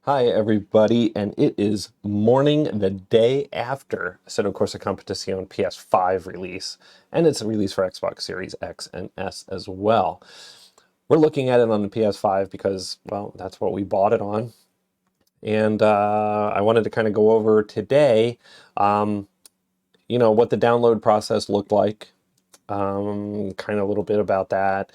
Hi everybody, and it is morning the day after Assetto Corsa Competizione PS5 release, and it's a release for Xbox Series X and S as well. We're looking at it on the PS5 because, well, that's what we bought it on, and I wanted to kind of go over today, what the download process looked like, kind of a little bit about that.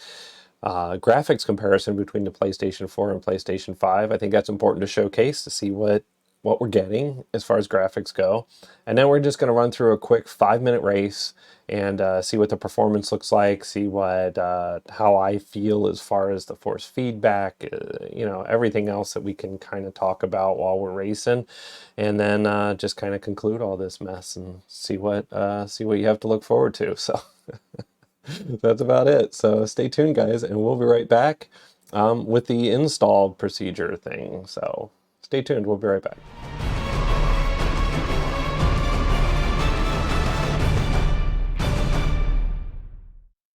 Graphics comparison between the PlayStation 4 and PlayStation 5. I think that's important to showcase to see what we're getting as far as graphics go. And then we're just going to run through a quick 5-minute race and see what the performance looks like, see what how I feel as far as the force feedback, everything else that we can kind of talk about while we're racing, and then just kind of conclude all this mess and see what you have to look forward to. So. That's about it. So stay tuned, guys, and we'll be right back with the install procedure thing. So stay tuned. We'll be right back.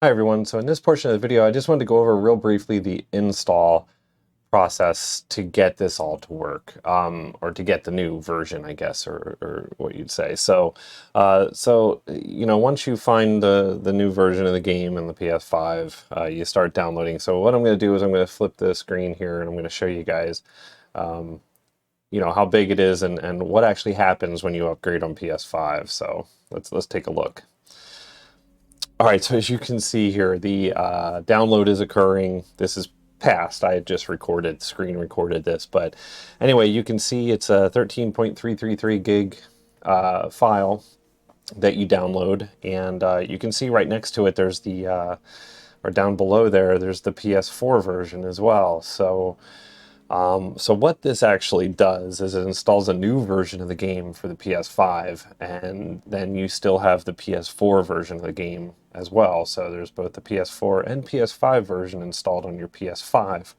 Hi, everyone. So in this portion of the video, I just wanted to go over real briefly the install process to get this all to work, or to get the new version, I guess, or what you'd say. So, once you find the new version of the game in the PS5, you start downloading. So what I'm going to do is I'm going to flip the screen here, and I'm going to show you guys, how big it is and what actually happens when you upgrade on PS5. So let's take a look. All right, so as you can see here, the download is occurring. This is past. I had just screen recorded this, but anyway, you can see it's a 13.333 gig file that you download, and you can see right next to it there's the or down below there's the PS4 version as well. So what this actually does is it installs a new version of the game for the PS5, and then you still have the PS4 version of the game as well. So there's both the PS4 and PS5 version installed on your PS5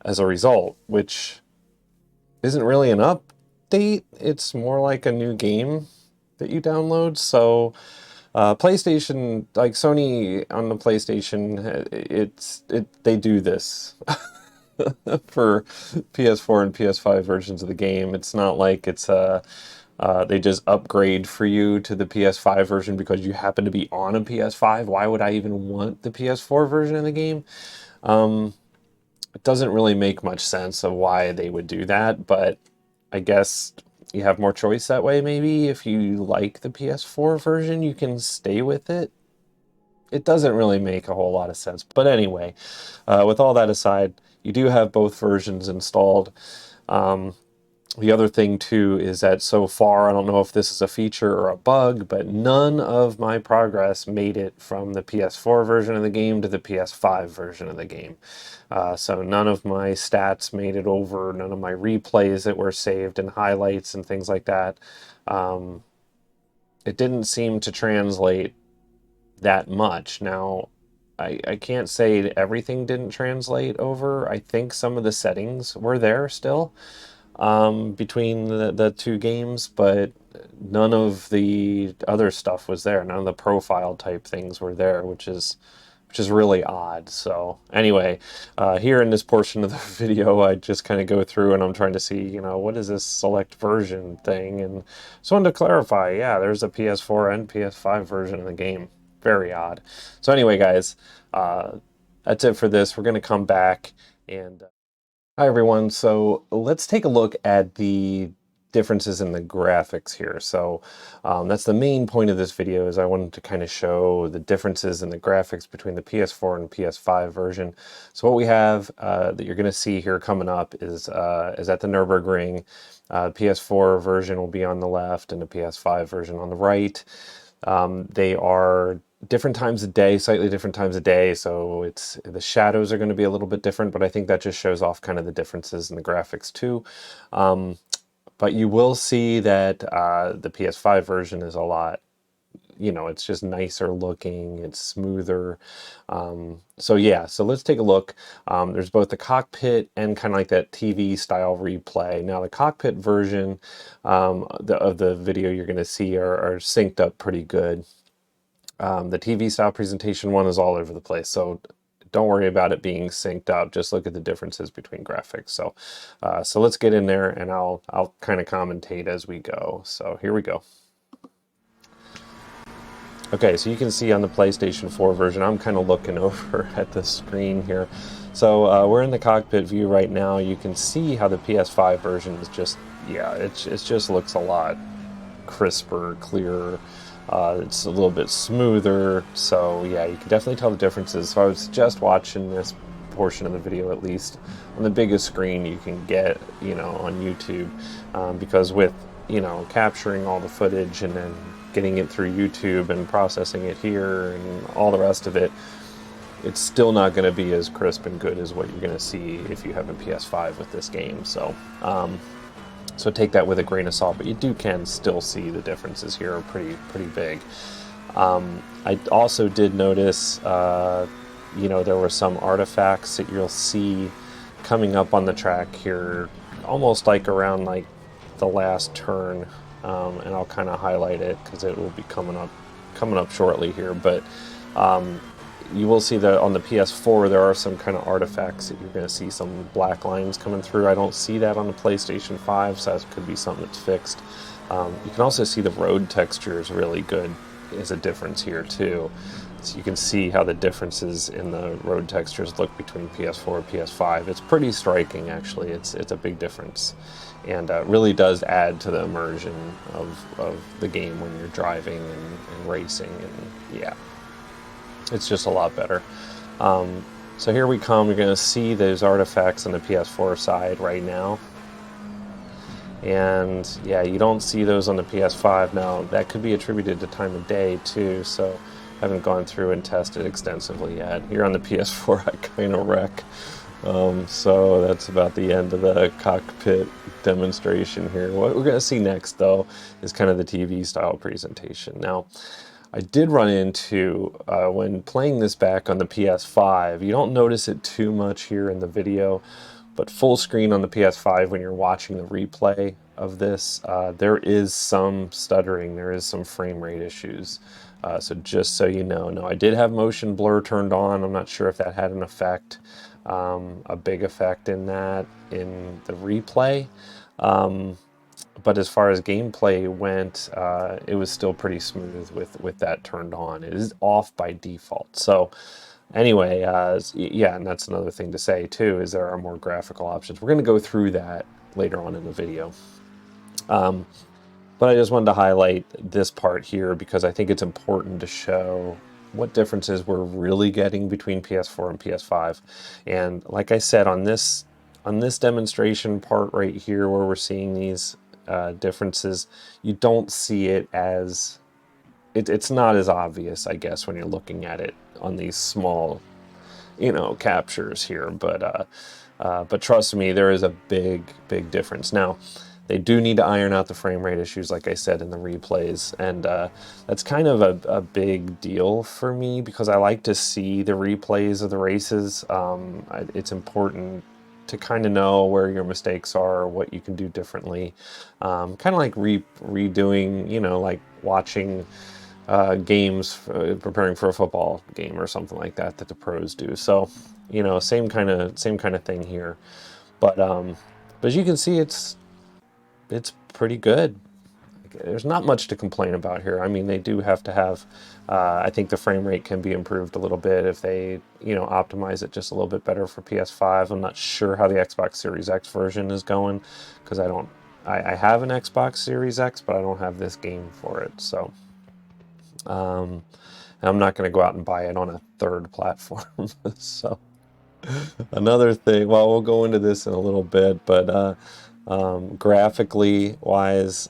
as a result, which isn't really an update. It's more like a new game that you download. So PlayStation, like Sony on the PlayStation, they do this. For PS4 and PS5 versions of the game. It's not like it's they just upgrade for you to the PS5 version because you happen to be on a PS5. Why would I even want the PS4 version of the game? It doesn't really make much sense of why they would do that, but I guess you have more choice that way. Maybe if you like the PS4 version, you can stay with it. It doesn't really make a whole lot of sense. But anyway, with all that aside, you do have both versions installed. The other thing too is that so far, I don't know if this is a feature or a bug, but none of my progress made it from the PS4 version of the game to the PS5 version of the game. So none of my stats made it over, none of my replays that were saved and highlights and things like that. It didn't seem to translate that much. Now, I can't say everything didn't translate over. I think some of the settings were there still between the two games, but none of the other stuff was there. None of the profile type things were there, which is really odd. So anyway, here in this portion of the video, I just kind of go through and I'm trying to see, what is this select version thing? And just wanted to clarify, yeah, there's a PS4 and PS5 version of the game. Very odd. So anyway, guys, that's it for this. We're going to come back and... Hi, everyone. So let's take a look at the differences in the graphics here. So that's the main point of this video, is I wanted to kind of show the differences in the graphics between the PS4 and PS5 version. So what we have that you're going to see here coming up is at the Nürburgring. PS4 version will be on the left and the PS5 version on the right. They are different times of day, slightly different times of day, so the shadows are going to be a little bit different, but I think that just shows off kind of the differences in the graphics too. But you will see that the PS5 version is a lot, it's just nicer looking, it's smoother. So yeah, so let's take a look. There's both the cockpit and kind of like that TV style replay. Now the cockpit version of the video you're going to see are synced up pretty good. The TV style presentation one is all over the place, so don't worry about it being synced up. Just look at the differences between graphics. So, so let's get in there, and I'll kind of commentate as we go. So here we go. Okay, so you can see on the PlayStation 4 version, I'm kind of looking over at the screen here. So we're in the cockpit view right now. You can see how the PS5 version is just, yeah, it just looks a lot crisper, clearer. It's a little bit smoother. So yeah, you can definitely tell the differences. So I would suggest watching this portion of the video at least on the biggest screen you can get, you know, on YouTube, because with, you know, capturing all the footage and then getting it through YouTube and processing it here and all the rest of it, it's still not going to be as crisp and good as what you're going to see if you have a PS5 with this game. So so take that with a grain of salt, but you can still see the differences here are pretty big. I also did notice, you know, there were some artifacts that you'll see coming up on the track here, almost like around like the last turn, and I'll kind of highlight it because it will be coming up shortly here. But you will see that on the PS4 there are some kind of artifacts that you're going to see some black lines coming through. I don't see that on the PlayStation 5, so that could be something that's fixed. You can also see the road texture is really good, is a difference here too. So you can see how the differences in the road textures look between PS4 and PS5. It's pretty striking, actually. It's a big difference, and really does add to the immersion of the game when you're driving and racing, and yeah, it's just a lot better. So here we come. You're going to see those artifacts on the PS4 side right now. And yeah, you don't see those on the PS5. Now, that could be attributed to time of day too, so I haven't gone through and tested extensively yet. Here on the PS4, I kind of wreck. So that's about the end of the cockpit demonstration here. What we're going to see next, though, is kind of the TV style presentation. Now, I did run into, when playing this back on the PS5, you don't notice it too much here in the video, but full screen on the PS5 when you're watching the replay of this, there is some stuttering, there is some frame rate issues. So just so you know, no, I did have motion blur turned on. I'm not sure if that had an effect, a big effect in that, in the replay. But as far as gameplay went, it was still pretty smooth with that turned on. It is off by default. So anyway, yeah, and that's another thing to say too, is there are more graphical options. We're going to go through that later on in the video. But I just wanted to highlight this part here because I think it's important to show what differences we're really getting between PS4 and PS5. And like I said, on this demonstration part right here where we're seeing these differences, you don't see it as, it's not as obvious, I guess, when you're looking at it on these small, you know, captures here. But trust me, there is a big difference. Now, they do need to iron out the frame rate issues, like I said, in the replays, and that's kind of a big deal for me because I like to see the replays of the races. It's important to kind of know where your mistakes are, what you can do differently. Kind of like redoing, you know, like watching games, preparing for a football game or something like that the pros do. So, you know, same kind of thing here. But as you can see, it's pretty good. There's not much to complain about here. I mean, they do have to have, I think the frame rate can be improved a little bit if they, you know, optimize it just a little bit better for PS5. I'm not sure how the Xbox Series X version is going because I have an Xbox Series X, but I don't have this game for it. So, I'm not going to go out and buy it on a third platform. So, another thing, well, we'll go into this in a little bit, but graphically wise,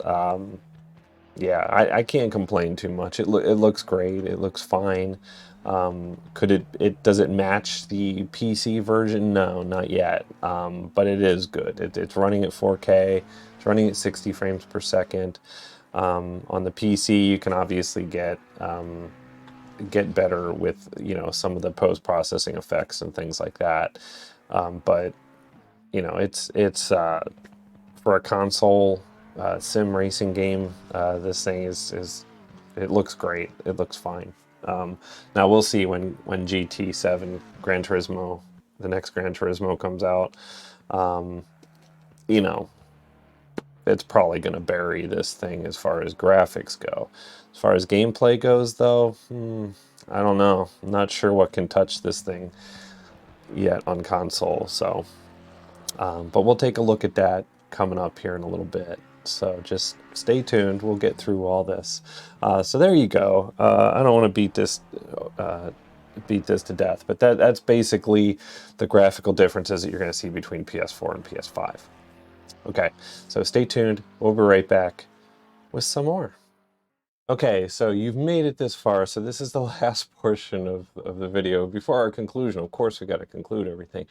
yeah, I can't complain too much. It looks great. It looks fine. Does it match the PC version? No, not yet. But it is good. It's running at 4K. It's running at 60 frames per second. On the PC, you can obviously get better with, you know, some of the post-processing effects and things like that. But you know, it's for a console sim racing game, this thing is it looks great. It looks fine. Now we'll see when GT7 Gran Turismo, the next Gran Turismo comes out. You know, it's probably going to bury this thing as far as graphics go. As far as gameplay goes, though, I don't know. I'm not sure what can touch this thing yet on console. So, but we'll take a look at that coming up here in a little bit. So just stay tuned. We'll get through all this. So there you go. I don't want to beat this to death, but that's basically the graphical differences that you're going to see between PS4 and PS5. Okay, so stay tuned. We'll be right back with some more. Okay, so you've made it this far, so this is the last portion of the video. Before our conclusion, of course, we got to conclude everything.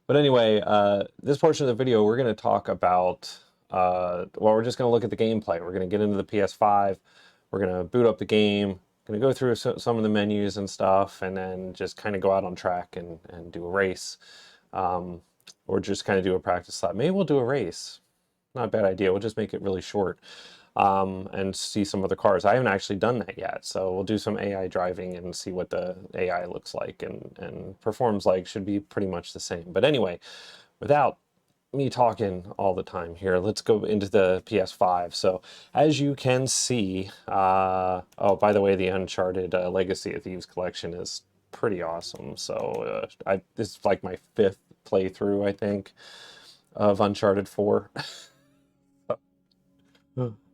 But anyway, this portion of the video, we're going to talk about, well, we're just going to look at the gameplay. We're going to get into the PS5. We're going to boot up the game. Going to go through some of the menus and stuff, and then just kind of go out on track and do a race. Or just kind of do a practice lap. Maybe we'll do a race. Not a bad idea. We'll just make it really short and see some other cars. I haven't actually done that yet, so we'll do some AI driving and see what the AI looks like and performs like. Should be pretty much the same. But anyway, without me talking all the time here, let's go into the PS5. So as you can see, oh, by the way, the Uncharted Legacy of Thieves collection is pretty awesome. So this is like my 5th playthrough, I think, of Uncharted 4.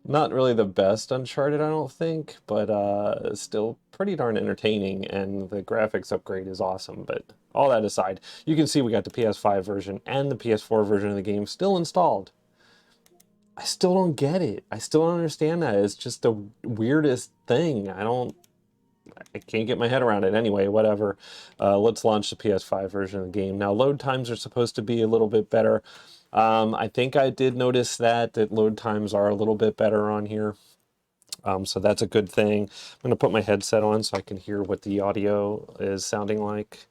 Not really the best Uncharted, I don't think, but still pretty darn entertaining, and the graphics upgrade is awesome. But all that aside, you can see we got the PS5 version and the PS4 version of the game still installed. I still don't get it. I still don't understand that. It's just the weirdest thing. I can't get my head around it. Anyway, whatever. Let's launch the PS5 version of the game. Now, load times are supposed to be a little bit better. I think I did notice that load times are a little bit better on here. So that's a good thing. I'm going to put my headset on so I can hear what the audio is sounding like.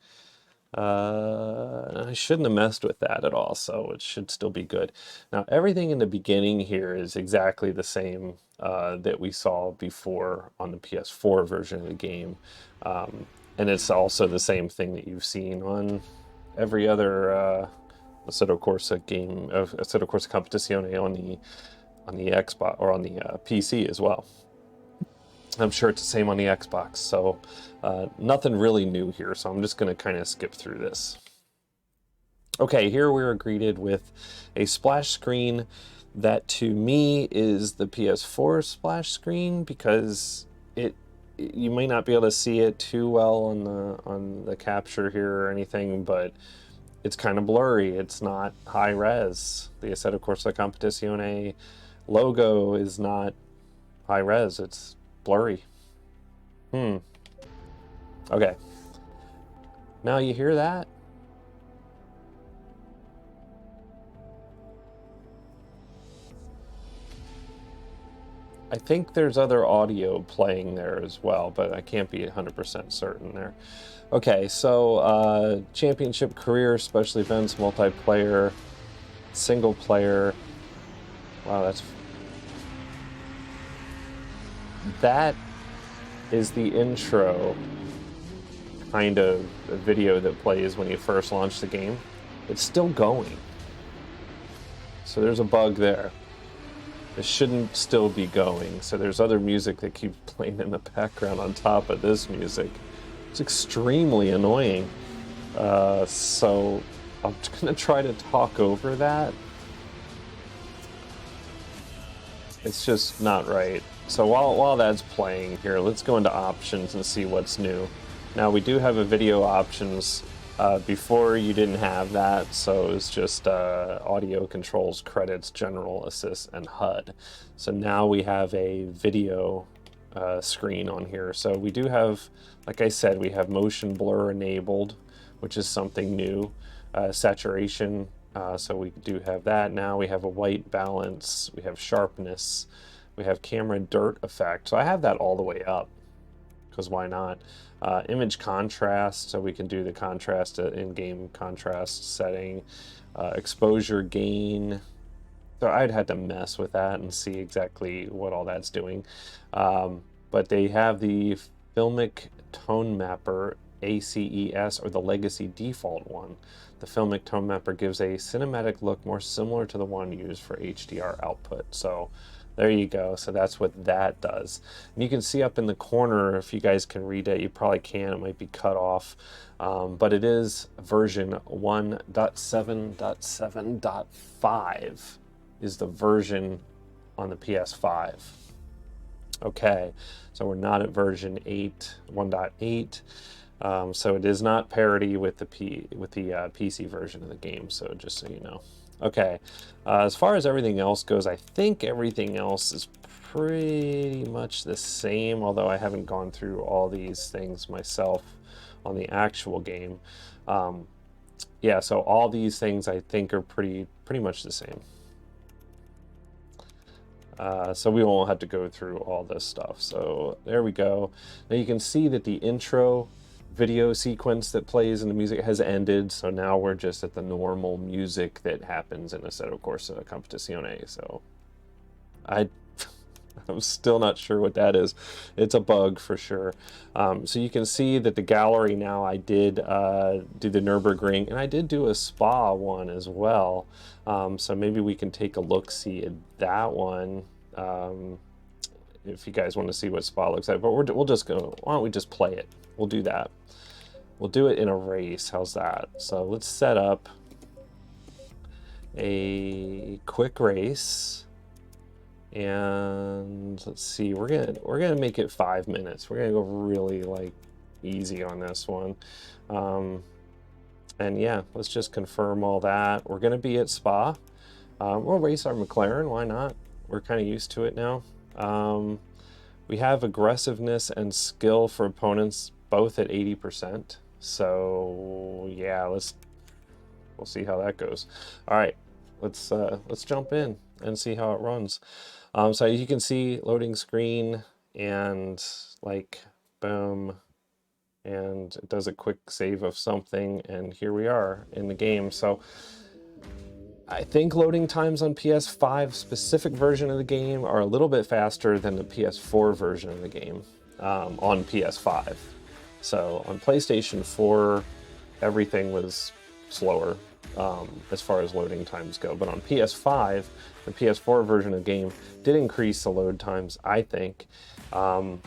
I shouldn't have messed with that at all, so it should still be good. Now, everything in the beginning here is exactly the same that we saw before on the PS4 version of the game. And it's also the same thing that you've seen on every other Assetto Corsa game, Assetto Corsa Competizione on the Xbox or on the PC as well. I'm sure it's the same on the Xbox, so nothing really new here, so I'm just going to kind of skip through this. Okay, here we're greeted with a splash screen that to me is the PS4 splash screen, because you may not be able to see it too well on the capture here or anything, but it's kind of blurry. It's not high res. The Assetto Corsa Competizione logo is not high res. It's blurry. Okay. Now you hear that? I think there's other audio playing there as well, but I can't be 100% certain there. Okay, so championship career, special events, multiplayer, single player. Wow, that is the intro kind of video that plays when you first launch the game. It's still going. So there's a bug there. It shouldn't still be going. So there's other music that keeps playing in the background on top of this music. It's extremely annoying. So I'm gonna try to talk over that. It's just not right. So while that's playing here, let's go into options and see what's new. Now we do have a video options. Before you didn't have that, so it's just audio controls, credits, general assist, and HUD. So now we have a video screen on here. So we do have, like I said, we have motion blur enabled, which is something new. Saturation, so we do have that now. We have a white balance, we have sharpness, we have camera dirt effect. So I have that all the way up, because why not? Image contrast, so we can do the contrast in-game contrast setting. Exposure gain, so I'd had to mess with that and see exactly what all that's doing. But they have the filmic tone mapper ACES or the legacy default one. The filmic tone mapper gives a cinematic look more similar to the one used for HDR output. So there you go. So that's what that does. And you can see up in the corner, if you guys can read it, you probably can, it might be cut off. But it is version 1.7.7.5 is the version on the PS5. Okay, so we're not at version 1.8. So it is not parity with the PC version of the game, so just so you know. Okay, as far as everything else goes, I think everything else is pretty much the same, although I haven't gone through all these things myself on the actual game. Yeah, so all these things I think are pretty much the same. So we won't have to go through all this stuff. So there we go. Now you can see that the intro video sequence that plays in the music has ended. So now we're just at the normal music that happens in Assetto Corsa Competizione. So I'm still not sure what that is. It's a bug for sure. So you can see that the gallery now, I did do the Nürburgring, and I did do a Spa one as well. So maybe we can take a look-see at that one if you guys want to see what Spa looks like. But we'll just go, why don't we just play it? We'll do that. We'll do it in a race. How's that? So let's set up a quick race. And let's see, we're gonna make it 5 minutes. We're gonna go really like easy on this one. And yeah, let's just confirm all that. We're gonna be at Spa. We'll race our McLaren, why not? We're kind of used to it now. We have aggressiveness and skill for opponents both at 80%. So yeah, we'll see how that goes. All right, let's jump in and see how it runs. So you can see loading screen and like boom, and it does a quick save of something, and here we are in the game. So I think loading times on PS5 specific version of the game are a little bit faster than the PS4 version of the game on PS5. So on PlayStation 4, everything was slower as far as loading times go. But on PS5, the PS4 version of the game did increase the load times, I think. So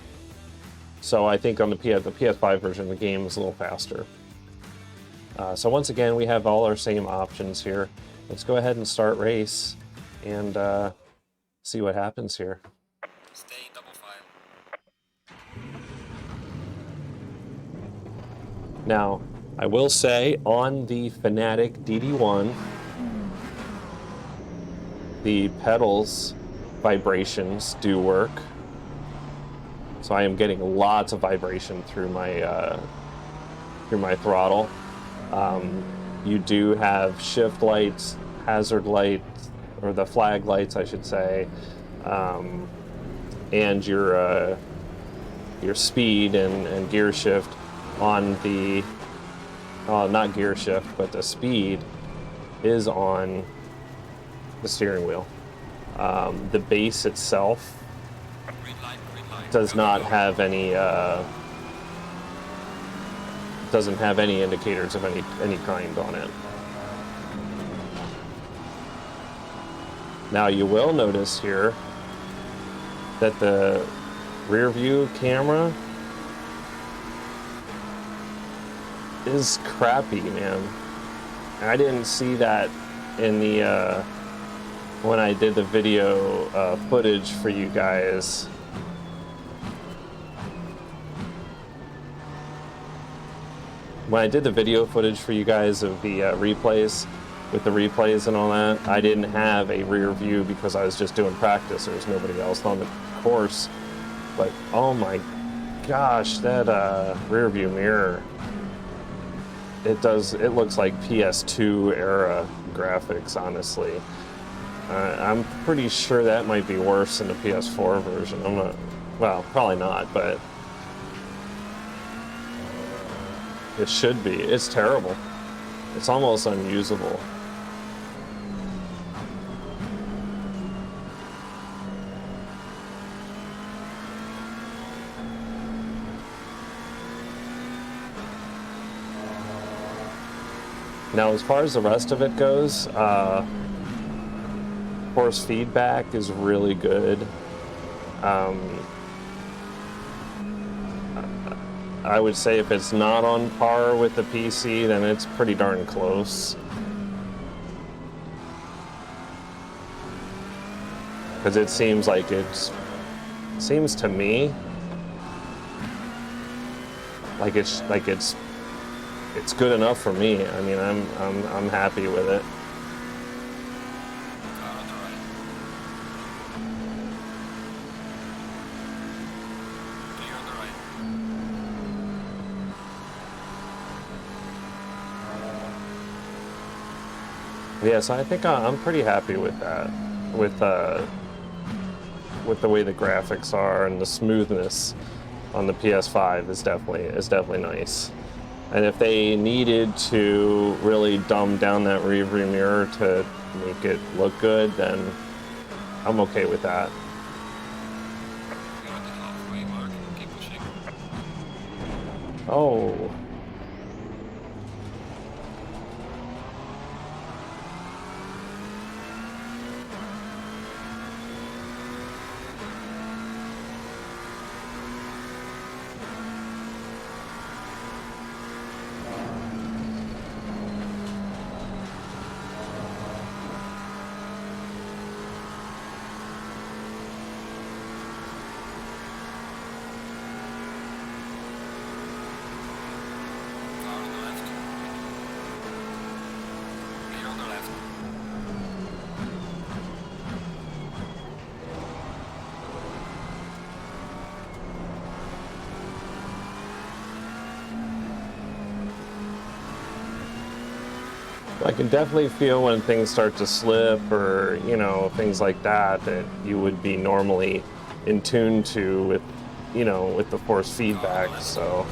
I think on the PS5 version of the game is a little faster. So once again, we have all our same options here. Let's go ahead and start race and see what happens here. Stay double file. Now, I will say on the Fanatic DD1, the pedals vibrations do work. So I am getting lots of vibration through my throttle. You do have shift lights, hazard lights, or the flag lights, I should say, and your speed and gear shift on the, not gear shift, but the speed is on the steering wheel. The base itself does not have any doesn't have any indicators of any kind on it. Now you will notice here that the rear view camera is crappy, man. I didn't see that in the when I did the video footage for you guys. When I did the video footage for you guys of the replays, with the replays and all that, I didn't have a rear view because I was just doing practice. There was nobody else on the course. But oh my gosh, that rear view mirror, it looks like PS2 era graphics, honestly. I'm pretty sure that might be worse than the PS4 version. I'm not, well, probably not, but it should be. It's terrible. It's almost unusable. Now, as far as the rest of it goes, force feedback is really good. I would say if it's not on par with the PC, then it's pretty darn close. Because it seems like seems to me like it's good enough for me. I mean, I'm happy with it. Yeah, so I think I'm pretty happy with that, with the way the graphics are and the smoothness on the PS5 is definitely nice. And if they needed to really dumb down that rearview mirror to make it look good, then I'm okay with that. Oh. I can definitely feel when things start to slip or, you know, things like that you would be normally in tune to with, you know, with the force feedback, so.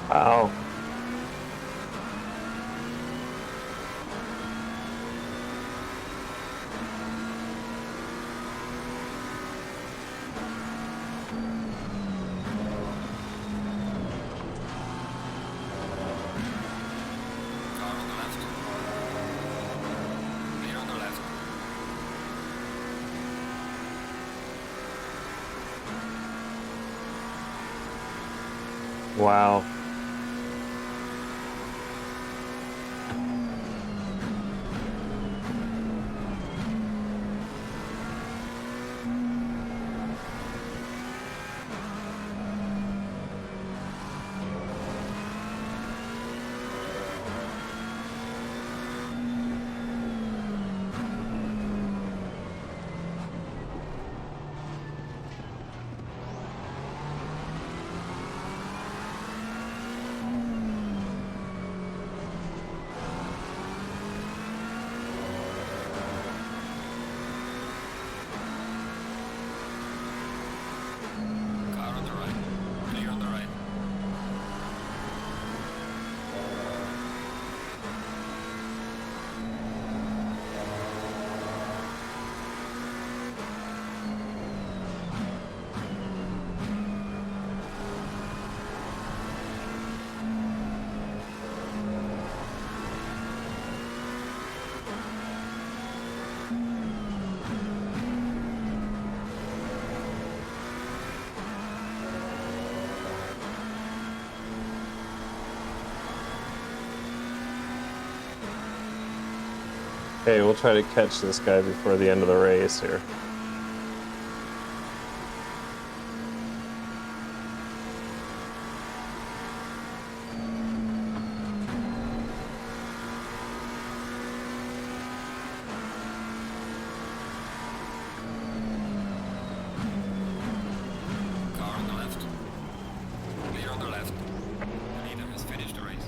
Wow. Wow. Okay, we'll try to catch this guy before the end of the race here. Car on the left. Clear on the left. The leader has finished the race.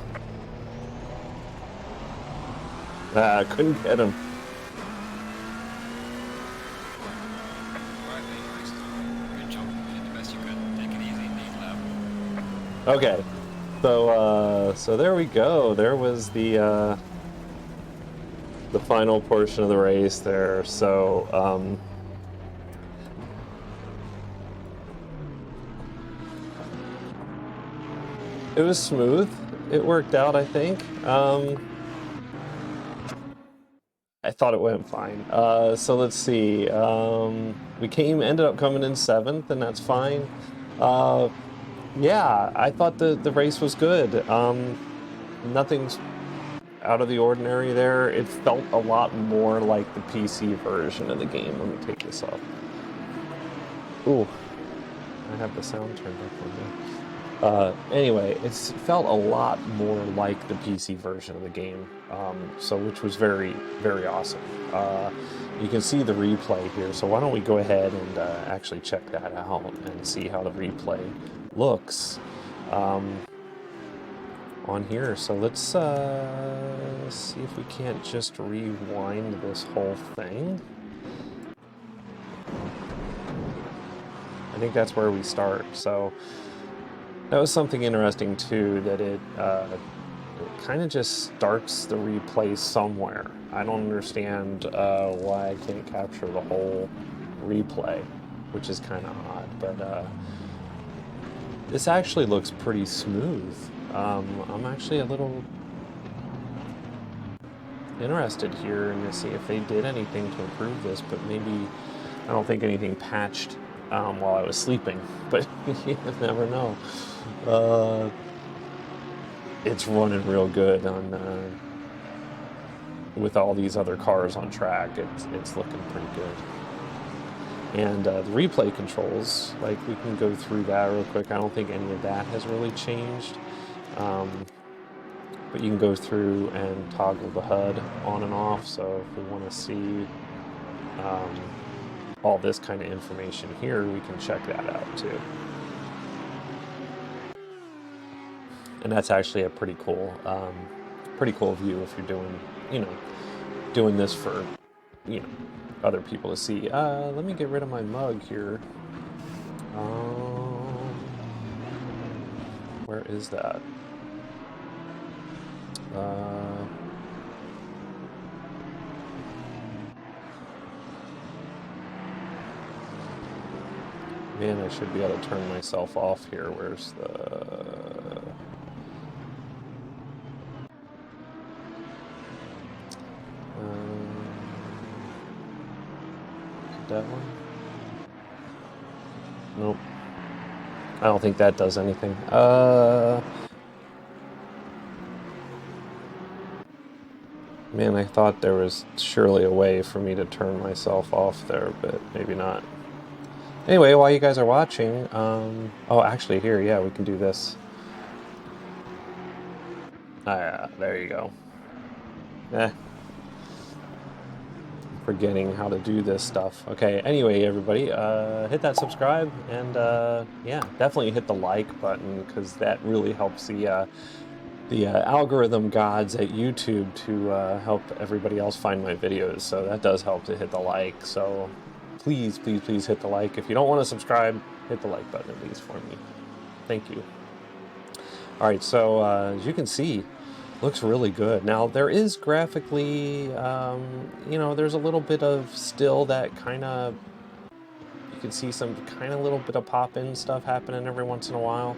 Ah, couldn't get him. Alright, mate, nice. Good job. You did the best you could. Take it easy in these lap. Okay, so there we go. There was the final portion of the race there. So it was smooth. It worked out, I think. I thought it went fine. So let's see. We ended up coming in 7th, and that's fine. Yeah, I thought the race was good. Nothing's out of the ordinary there. It felt a lot more like the PC version of the game. Let me take this off. Ooh, I have the sound turned up on there. Anyway, it felt a lot more like the PC version of the game, which was very, very awesome. You can see the replay here, so why don't we go ahead and actually check that out and see how the replay looks on here. So let's see if we can't just rewind this whole thing. I think that's where we start. So that was something interesting too, that it kind of just starts the replay somewhere. I don't understand why I can't capture the whole replay, which is kind of odd, but this actually looks pretty smooth. I'm actually a little interested here and to see if they did anything to improve this, but maybe, I don't think anything patched while I was sleeping, but you never know. It's running real good on with all these other cars on track. It's looking pretty good. And the replay controls, like, we can go through that real quick. I don't think any of that has really changed. But you can go through and toggle the HUD on and off. So if we want to see all this kind of information here, we can check that out too. And that's actually a pretty cool view if you're doing this for, other people to see. Let me get rid of my mug here. Where is that? Man, I should be able to turn myself off here. Where's the... that one? Nope. I don't think that does anything. Man, I thought there was surely a way for me to turn myself off there, but maybe not. Anyway, while you guys are watching, oh, actually here, yeah, we can do this. There you go. Forgetting how to do this stuff. Okay, anyway, everybody, hit that subscribe, and yeah, definitely hit the like button, because that really helps the algorithm gods at YouTube to help everybody else find my videos. So that does help to hit the like. So please, please, please hit the like. If you don't want to subscribe, hit the like button at least for me. Thank you. All right, so as you can see, looks really good. Now there is graphically, there's a little bit of still that kind of, you can see some kind of little bit of pop-in stuff happening every once in a while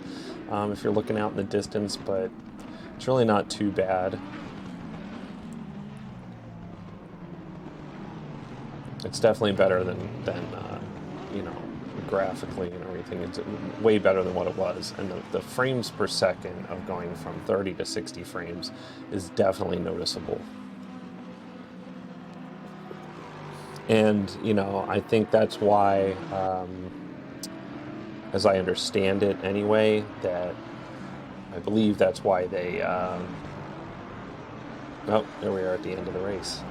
if you're looking out in the distance, but it's really not too bad. It's definitely better than graphically and everything. It's way better than what it was. And the frames per second of going from 30 to 60 frames is definitely noticeable. And, you know, I think that's why, as I understand it anyway, that I believe that's why they, oh, there we are at the end of the race.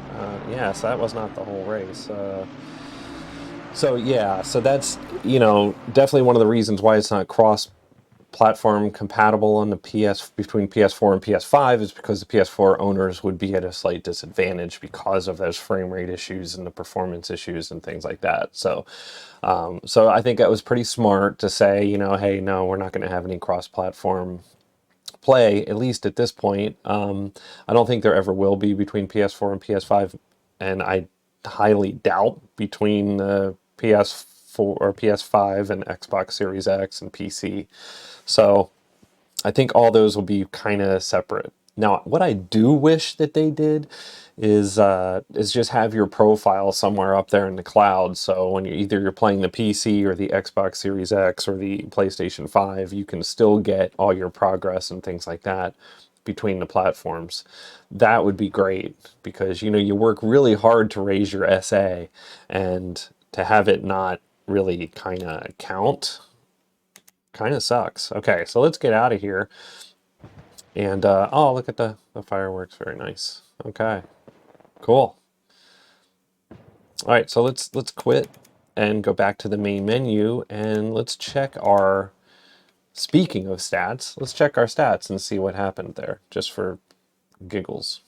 Yeah, so that was not the whole race. So yeah, so that's, you know, definitely one of the reasons why it's not cross-platform compatible on the between PS4 and PS5 is because the PS4 owners would be at a slight disadvantage because of those frame rate issues and the performance issues and things like that. So, so I think that was pretty smart to say, you know, hey, no, we're not going to have any cross-platform play, at least at this point. I don't think there ever will be between PS4 and PS5, and I highly doubt between the PS4 or PS5 and Xbox Series X and PC. So I think all those will be kind of separate. Now, what I do wish that they did is just have your profile somewhere up there in the cloud. So when you're playing the PC or the Xbox Series X or the PlayStation 5, you can still get all your progress and things like that between the platforms. That would be great because, you know, you work really hard to raise your SA, and to have it not really kind of count kind of sucks. Okay, so let's get out of here. And oh, look at the fireworks, very nice. Okay, cool. All right, so let's quit and go back to the main menu, and let's check our, speaking of stats, let's check our stats and see what happened there, just for giggles.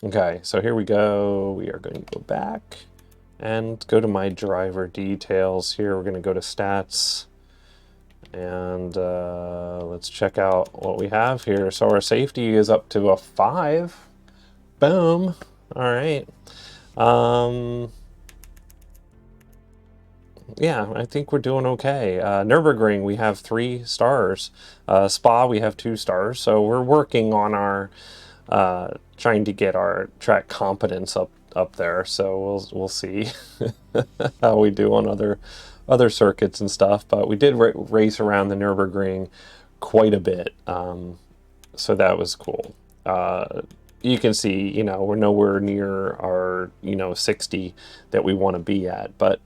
Okay, so here we go. We are going to go back and go to my driver details. Here we're going to go to stats. And let's check out what we have here. So our safety is up to a 5. Boom. All right. Yeah, I think we're doing okay. Nürburgring, we have 3 stars. Spa, we have 2 stars. So we're working on our trying to get our track competence up there. So we'll see how we do on other circuits and stuff. But we did race around the Nürburgring quite a bit, so that was cool. You can see, you know, we're nowhere near our, you know, 60 that we want to be at, but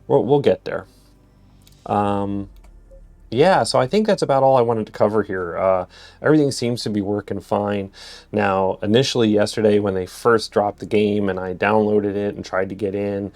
we'll get there. Yeah, so I think that's about all I wanted to cover here. Everything seems to be working fine. Now, initially yesterday when they first dropped the game and I downloaded it and tried to get in,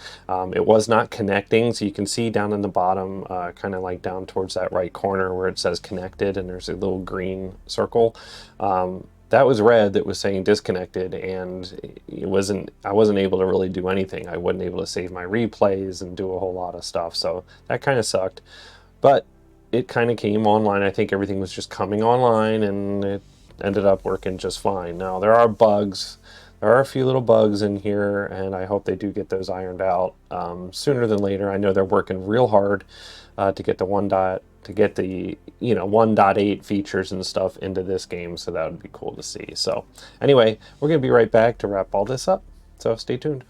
it was not connecting. So you can see down in the bottom, kind of like down towards that right corner where it says connected and there's a little green circle. That was red that was saying disconnected, and I wasn't able to really do anything. I wasn't able to save my replays and do a whole lot of stuff. So that kind of sucked. But it kind of came online. I think everything was just coming online and it ended up working just fine. Now, there are bugs. There are a few little bugs in here, and I hope they do get those ironed out sooner than later. I know they're working real hard to get the 1.8 features and stuff into this game, so that would be cool to see. So anyway, we're going to be right back to wrap all this up, so stay tuned.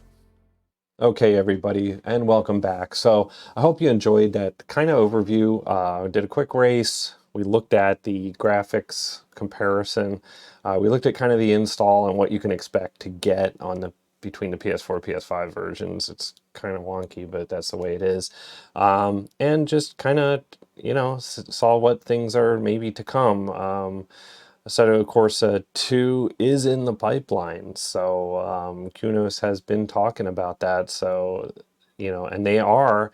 Okay, everybody, and welcome back. So I hope you enjoyed that kind of overview. Did a quick race. We looked at the graphics comparison. We looked at kind of the install and what you can expect to get on between the PS4 PS5 versions. It's kind of wonky, but that's the way it is. And just kind of, you know, saw what things are maybe to come. Assetto Corsa 2 is in the pipeline, so Kunos has been talking about that. So, you know, and they are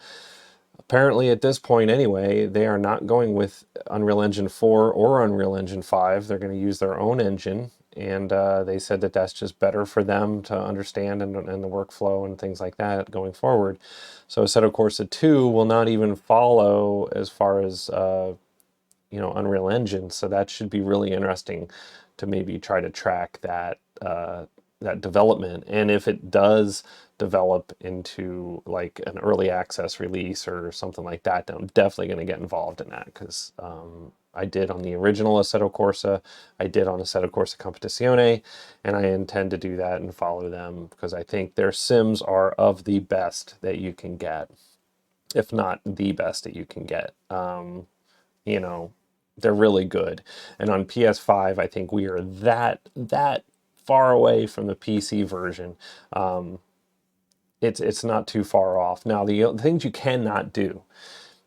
apparently at this point anyway, they are not going with Unreal Engine 4 or Unreal Engine 5. They're going to use their own engine, and they said that that's just better for them to understand and the workflow and things like that going forward. So Assetto Corsa 2 will not even follow as far as you know, Unreal Engine, so that should be really interesting to maybe try to track that that development. And if it does develop into like an early access release or something like that, then I'm definitely going to get involved in that, because I did on the original Assetto Corsa, I did on Assetto Corsa Competizione, and I intend to do that and follow them because I think their sims are of the best that you can get, if not the best that you can get. You know, they're really good. And on PS5, I think we are that far away from the PC version. it's not too far off. Now, the things you cannot do,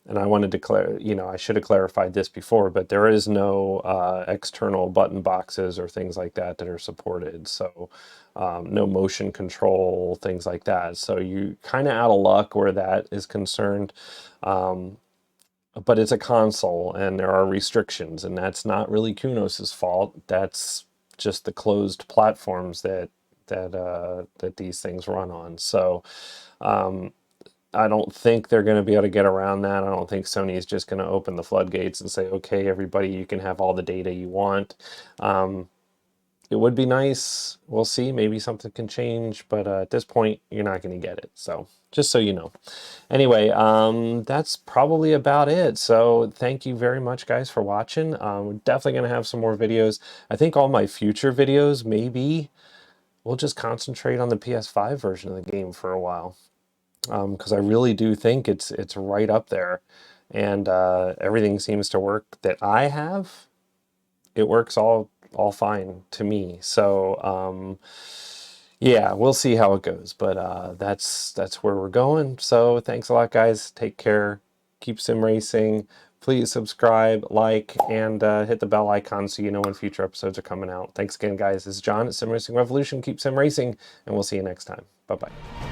and I wanted to I should have clarified this before, but there is no external button boxes or things like that are supported. So no motion control, things like that. So you kind of out of luck where that is concerned. But it's a console and there are restrictions, and that's not really Kunos's fault. That's just the closed platforms that these things run on. So I don't think they're going to be able to get around that. I don't think Sony is just going to open the floodgates and say, okay, everybody, you can have all the data you want. It would be nice. We'll see. Maybe something can change, but at this point, you're not going to get it. So just so you know. Anyway, that's probably about it. So thank you very much, guys, for watching. We're definitely going to have some more videos. I think all my future videos, maybe we'll just concentrate on the PS5 version of the game for a while. Because I really do think it's right up there, and everything seems to work that I have. It works all fine to me. So yeah, we'll see how it goes, but that's where we're going. So thanks a lot, guys. Take care. Keep sim racing. Please subscribe, like, and hit the bell icon so you know when future episodes are coming out. Thanks again, guys. This is John at Sim Racing Revolution. Keep sim racing, and we'll see you next time. Bye-bye.